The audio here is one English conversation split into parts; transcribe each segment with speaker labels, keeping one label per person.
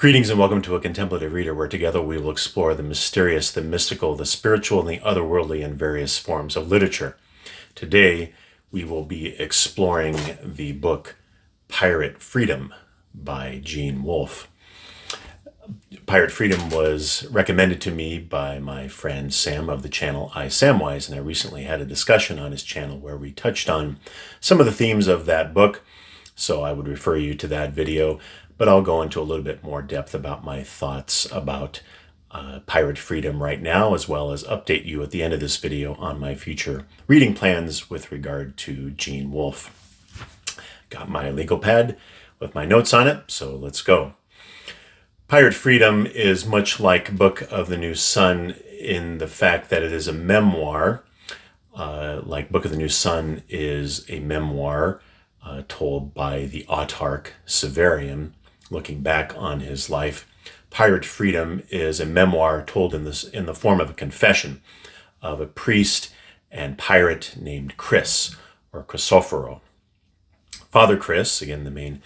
Speaker 1: Greetings and welcome to A Contemplative Reader, where together we will explore the mysterious, the mystical, the spiritual, and the otherworldly in various forms of literature. Today, we will be exploring the book Pirate Freedom by Gene Wolfe. Pirate Freedom was recommended to me by my friend Sam of the channel iSamwise, and I recently had a discussion on his channel where we touched on some of the themes of that book, so I would refer you to that video. But I'll go into a little bit more depth about my thoughts about Pirate Freedom right now, as well as update you at the end of this video on my future reading plans with regard to Gene Wolfe. Got my legal pad with my notes on it, so let's go. Pirate Freedom is much like Book of the New Sun in the fact that it is a memoir. Like Book of the New Sun is a memoir told by the autarch Severian, looking back on his life. Pirate Freedom is a memoir told in the form of a confession of a priest and pirate named Chris, or Cristoforo. Father Chris, again the main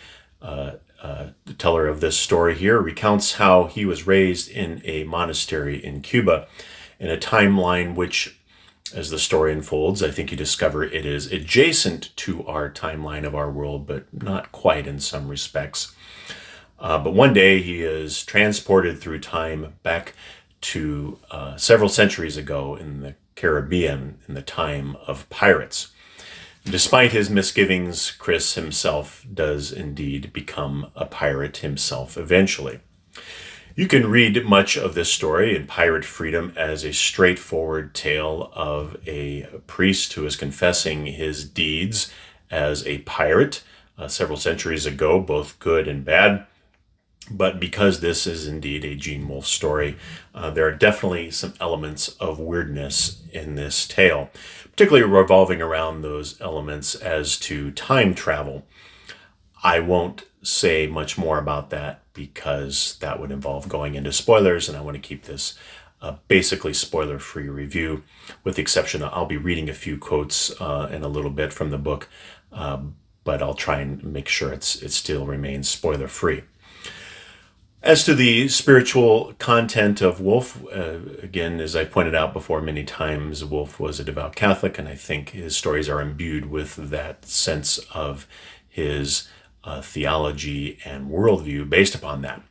Speaker 1: teller of this story here, recounts how he was raised in a monastery in Cuba in a timeline which, as the story unfolds, I think you discover it is adjacent to our timeline of our world, but not quite in some respects. But one day he is transported through time back to several centuries ago in the Caribbean, in the time of pirates. Despite his misgivings, Chris himself does indeed become a pirate himself eventually. You can read much of this story in Pirate Freedom as a straightforward tale of a priest who is confessing his deeds as a pirate several centuries ago, both good and bad. But because this is indeed a Gene Wolfe story, there are definitely some elements of weirdness in this tale, particularly revolving around those elements as to time travel. I won't say much more about that because that would involve going into spoilers, and I want to keep this basically spoiler-free review, with the exception that I'll be reading a few quotes in a little bit from the book, but I'll try and make sure it still remains spoiler-free. As to the spiritual content of Wolfe, again, as I pointed out before many times, Wolfe was a devout Catholic, and I think his stories are imbued with that sense of his theology and worldview based upon that.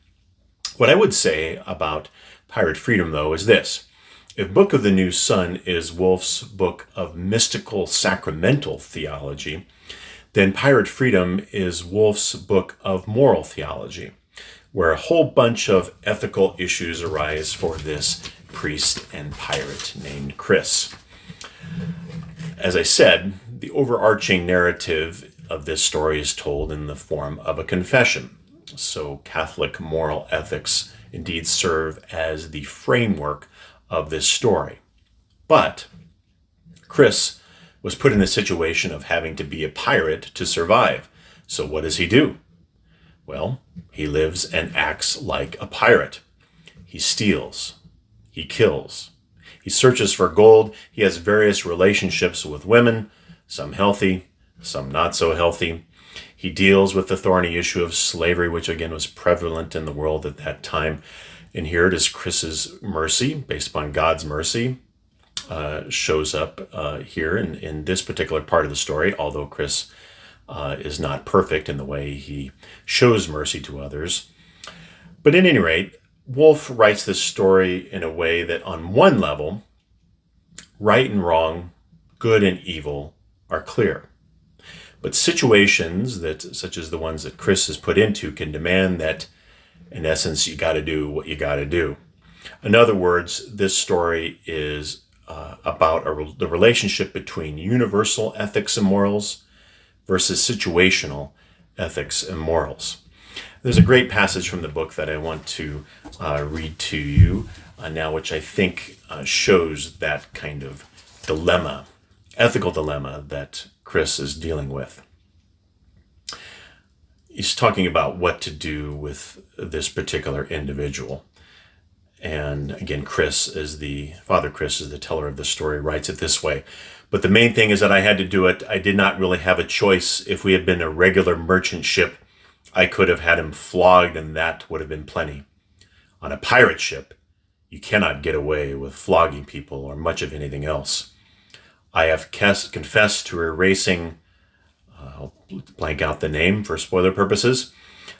Speaker 1: What I would say about Pirate Freedom, though, is this. If Book of the New Sun is Wolfe's book of mystical sacramental theology, then Pirate Freedom is Wolfe's book of moral theology, where a whole bunch of ethical issues arise for this priest and pirate named Chris. As I said, the overarching narrative of this story is told in the form of a confession. So Catholic moral ethics indeed serve as the framework of this story. But Chris was put in a situation of having to be a pirate to survive. So what does he do? Well, he lives and acts like a pirate. He steals. He kills. He searches for gold. He has various relationships with women, some healthy, some not so healthy. He deals with the thorny issue of slavery, which again was prevalent in the world at that time. And here it is Chris's mercy, based upon God's mercy, shows up here in this particular part of the story, although Chris is not perfect in the way he shows mercy to others. But at any rate, Wolfe writes this story in a way that on one level, right and wrong, good and evil are clear. But situations such as the ones that Chris is put into can demand that, in essence, you got to do what you got to do. In other words, this story is about the relationship between universal ethics and morals versus situational ethics and morals. There's a great passage from the book that I want to read to you now, which I think shows that kind of dilemma, ethical dilemma that Chris is dealing with. He's talking about what to do with this particular individual. And again, Father Chris is the teller of the story, writes it this way. But the main thing is that I had to do it. I did not really have a choice. If we had been a regular merchant ship, I could have had him flogged, and that would have been plenty. On a pirate ship, you cannot get away with flogging people or much of anything else. I have confessed to erasing, I'll blank out the name for spoiler purposes,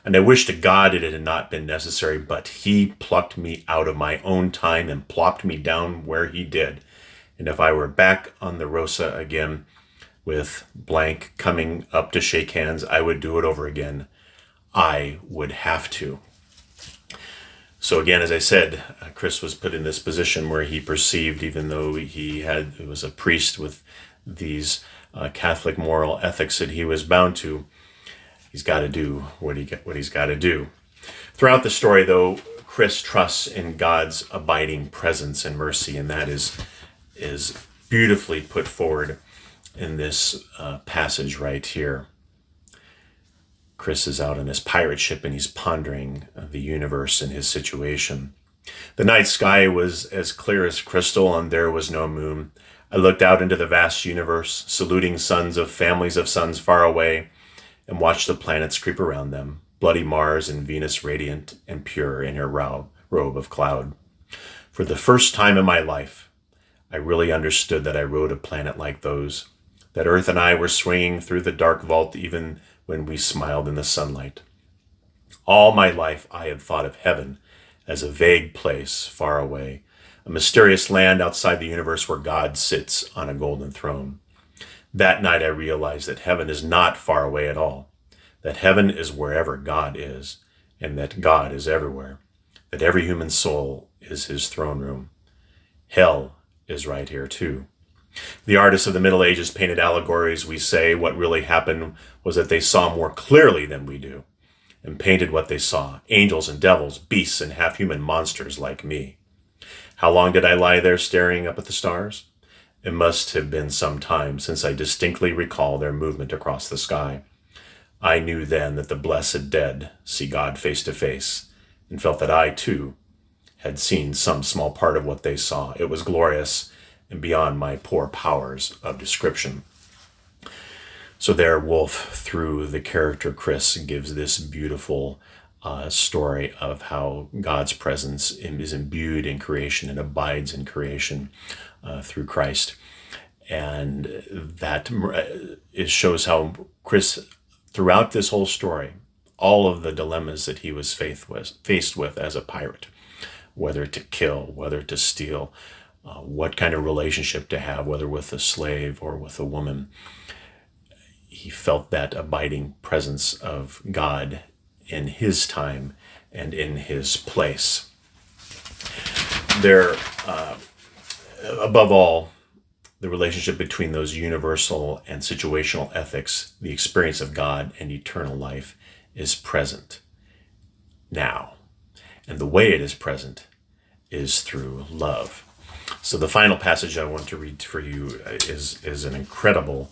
Speaker 1: and I wish to God it had not been necessary, but he plucked me out of my own time and plopped me down where he did. And if I were back on the Rosa again with blank coming up to shake hands, I would do it over again. I would have to. So again, as I said, Chris was put in this position where he perceived, even though he was a priest with these Catholic moral ethics that he was bound to, he's got to do what he's got to do. Throughout the story, though, Chris trusts in God's abiding presence and mercy, and that is beautifully put forward in this passage right here. Chris is out on his pirate ship and he's pondering the universe and his situation. The night sky was as clear as crystal and there was no moon. I looked out into the vast universe, saluting sons of families of suns far away, and watched the planets creep around them, bloody Mars and Venus radiant and pure in her robe of cloud. For the first time in my life, I really understood that I rode a planet like those, that Earth and I were swinging through the dark vault even when we smiled in the sunlight. All my life I had thought of heaven as a vague place far away, a mysterious land outside the universe where God sits on a golden throne. That night I realized that heaven is not far away at all, that heaven is wherever God is, and that God is everywhere, that every human soul is his throne room. Hell is right here too. The artists of the Middle Ages painted allegories. We say what really happened was that they saw more clearly than we do, and painted what they saw, angels and devils, beasts and half-human monsters like me. How long did I lie there staring up at the stars? It must have been some time, since I distinctly recall their movement across the sky. I knew then that the blessed dead see God face to face, and felt that I, too, had seen some small part of what they saw. It was glorious and beyond my poor powers of description. So there, Wolfe, through the character Chris, gives this beautiful story of how God's presence is imbued in creation and abides in creation through Christ. And that it shows how Chris, throughout this whole story, all of the dilemmas that he was faced with as a pirate, whether to kill, whether to steal, what kind of relationship to have, whether with a slave or with a woman, he felt that abiding presence of God in his time and in his place. There, above all, the relationship between those universal and situational ethics, the experience of God and eternal life, is present now. And the way it is present is through love. So the final passage I want to read for you is an incredible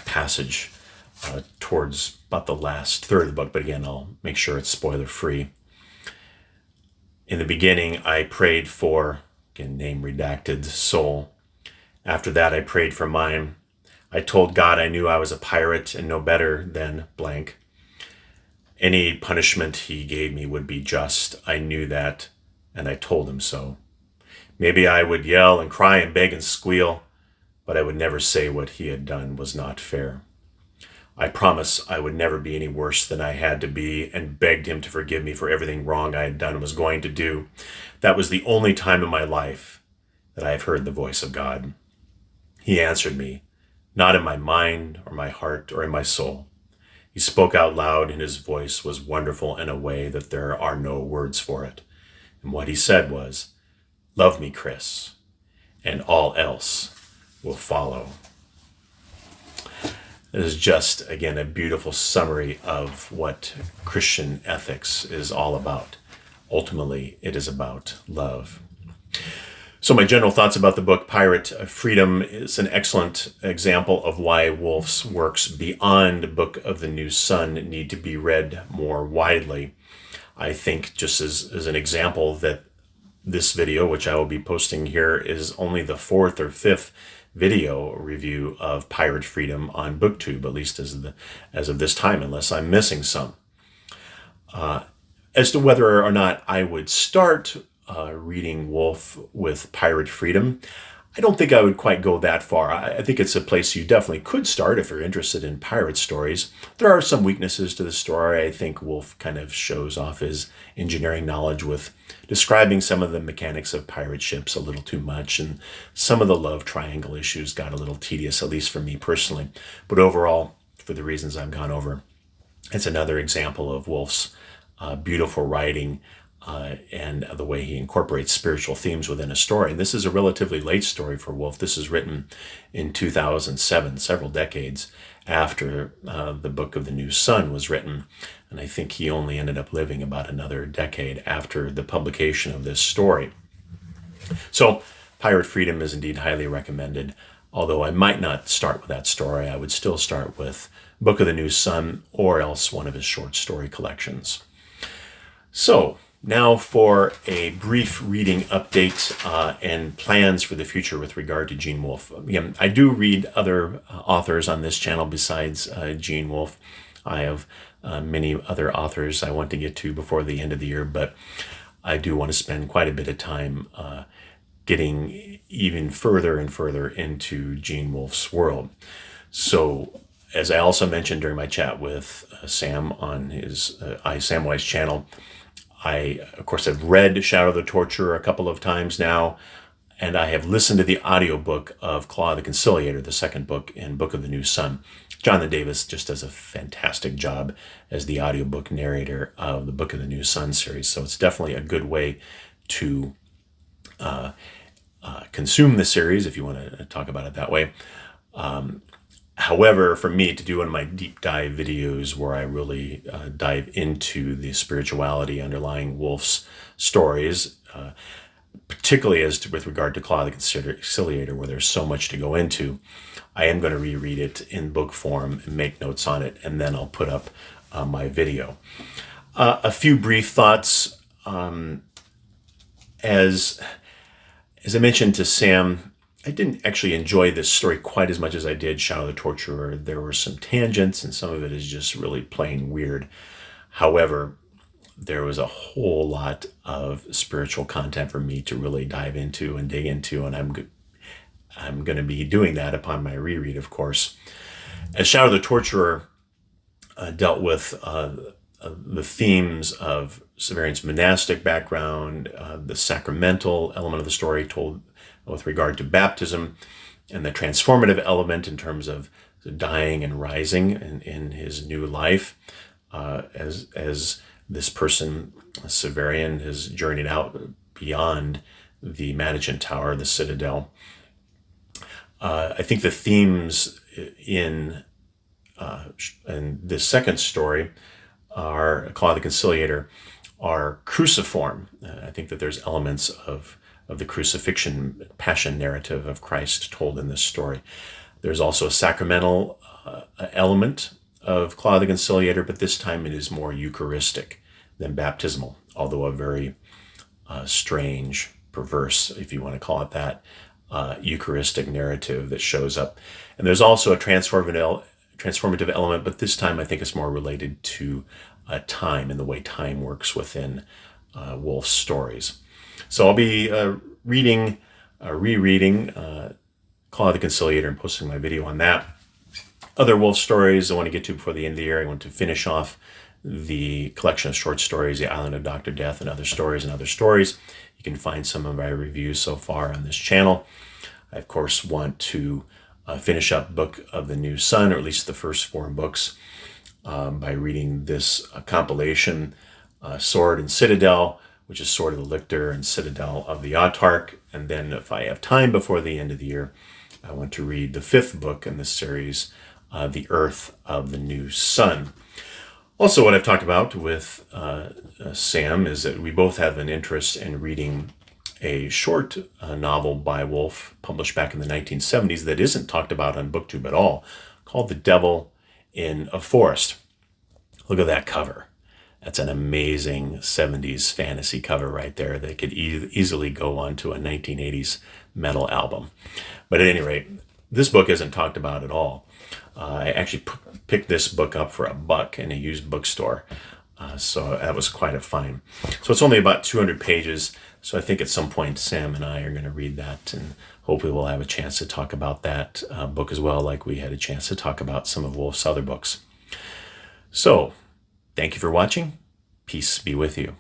Speaker 1: passage towards about the last third of the book, but again, I'll make sure it's spoiler-free. In the beginning, I prayed for, again, name redacted, soul. After that, I prayed for mine. I told God I knew I was a pirate and no better than blank. Any punishment he gave me would be just. I knew that, and I told him so. Maybe I would yell and cry and beg and squeal, but I would never say what he had done was not fair. I promised I would never be any worse than I had to be, and begged him to forgive me for everything wrong I had done and was going to do. That was the only time in my life that I have heard the voice of God. He answered me, not in my mind or my heart or in my soul. He spoke out loud, and his voice was wonderful in a way that there are no words for it. And what he said was, "Love me, Chris, and all else will follow." It is just, again, a beautiful summary of what Christian ethics is all about. Ultimately, it is about love. So my general thoughts about the book Pirate Freedom is an excellent example of why Wolfe's works beyond Book of the New Sun need to be read more widely. I think, just as an example, that this video, which I will be posting here, is only the 4th or 5th video review of Pirate Freedom on BookTube, at least as of this time, unless I'm missing some. As to whether or not I would start reading Wolfe with Pirate Freedom, I don't think I would quite go that far. I think it's a place you definitely could start if you're interested in pirate stories. There are some weaknesses to the story. I think Wolfe kind of shows off his engineering knowledge with describing some of the mechanics of pirate ships a little too much, and some of the love triangle issues got a little tedious, at least for me personally. But overall, for the reasons I've gone over, it's another example of Wolfe's beautiful writing and the way he incorporates spiritual themes within a story. And this is a relatively late story for Wolfe. This is written in 2007, several decades after the Book of the New Sun was written. And I think he only ended up living about another decade after the publication of this story. So Pirate Freedom is indeed highly recommended. Although I might not start with that story, I would still start with Book of the New Sun or else one of his short story collections. So now for a brief reading update and plans for the future with regard to Gene Wolfe. Again, I do read other authors on this channel besides Gene Wolfe. I have many other authors I want to get to before the end of the year, but I do want to spend quite a bit of time getting even further and further into Gene Wolfe's world. So, as I also mentioned during my chat with Sam on his Samwise channel, I, of course, have read Shadow of the Torturer a couple of times now, and I have listened to the audiobook of Claw the Conciliator, the second book in Book of the New Sun. Jonathan Davis just does a fantastic job as the audiobook narrator of the Book of the New Sun series, so it's definitely a good way to consume the series, if you want to talk about it that way. However, for me to do one of my deep dive videos where I really dive into the spirituality underlying Wolfe's stories, particularly with regard to Claw the Conciliator, where there's so much to go into, I am going to reread it in book form and make notes on it, and then I'll put up my video. A few brief thoughts. As I mentioned to Sam, I didn't actually enjoy this story quite as much as I did Shadow of the Torturer. There were some tangents, and some of it is just really plain weird. However, there was a whole lot of spiritual content for me to really dive into and dig into, and I'm going to be doing that upon my reread, of course. As Shadow of the Torturer dealt with the themes of Severian's monastic background, the sacramental element of the story told with regard to baptism, and the transformative element in terms of dying and rising in his new life, as this person, Severian, has journeyed out beyond the Management Tower, the Citadel. I think the themes in this second story are Claw the Conciliator are cruciform. I think that there's elements of the crucifixion passion narrative of Christ told in this story. There's also a sacramental element of Claw the Conciliator, but this time it is more Eucharistic than baptismal, although a very strange, perverse, if you want to call it that, Eucharistic narrative that shows up. And there's also a transformative element, but this time I think it's more related to time and the way time works within Wolfe's stories. So I'll be rereading Claw the Conciliator and posting my video on that. Other Wolfe stories I want to get to before the end of the year. I want to finish off the collection of short stories, The Island of Dr. Death, and other stories. You can find some of my reviews so far on this channel. I, of course, want to finish up Book of the New Sun, or at least the first 4 books, by reading this compilation, Sword and Citadel, which is Sword of the Lictor and Citadel of the Autarch. And then if I have time before the end of the year, I want to read the 5th book in this series, The Earth of the New Sun. Also, what I've talked about with Sam is that we both have an interest in reading a short novel by Wolfe published back in the 1970s that isn't talked about on BookTube at all, called The Devil in a Forest. Look at that cover. That's an amazing 70s fantasy cover right there that could easily go onto a 1980s metal album. But at any rate, this book isn't talked about at all. I actually picked this book up for $1 in a used bookstore. So that was quite a find. So it's only about 200 pages. So I think at some point Sam and I are going to read that, and hopefully we'll have a chance to talk about that book as well, like we had a chance to talk about some of Wolfe's other books. So thank you for watching. Peace be with you.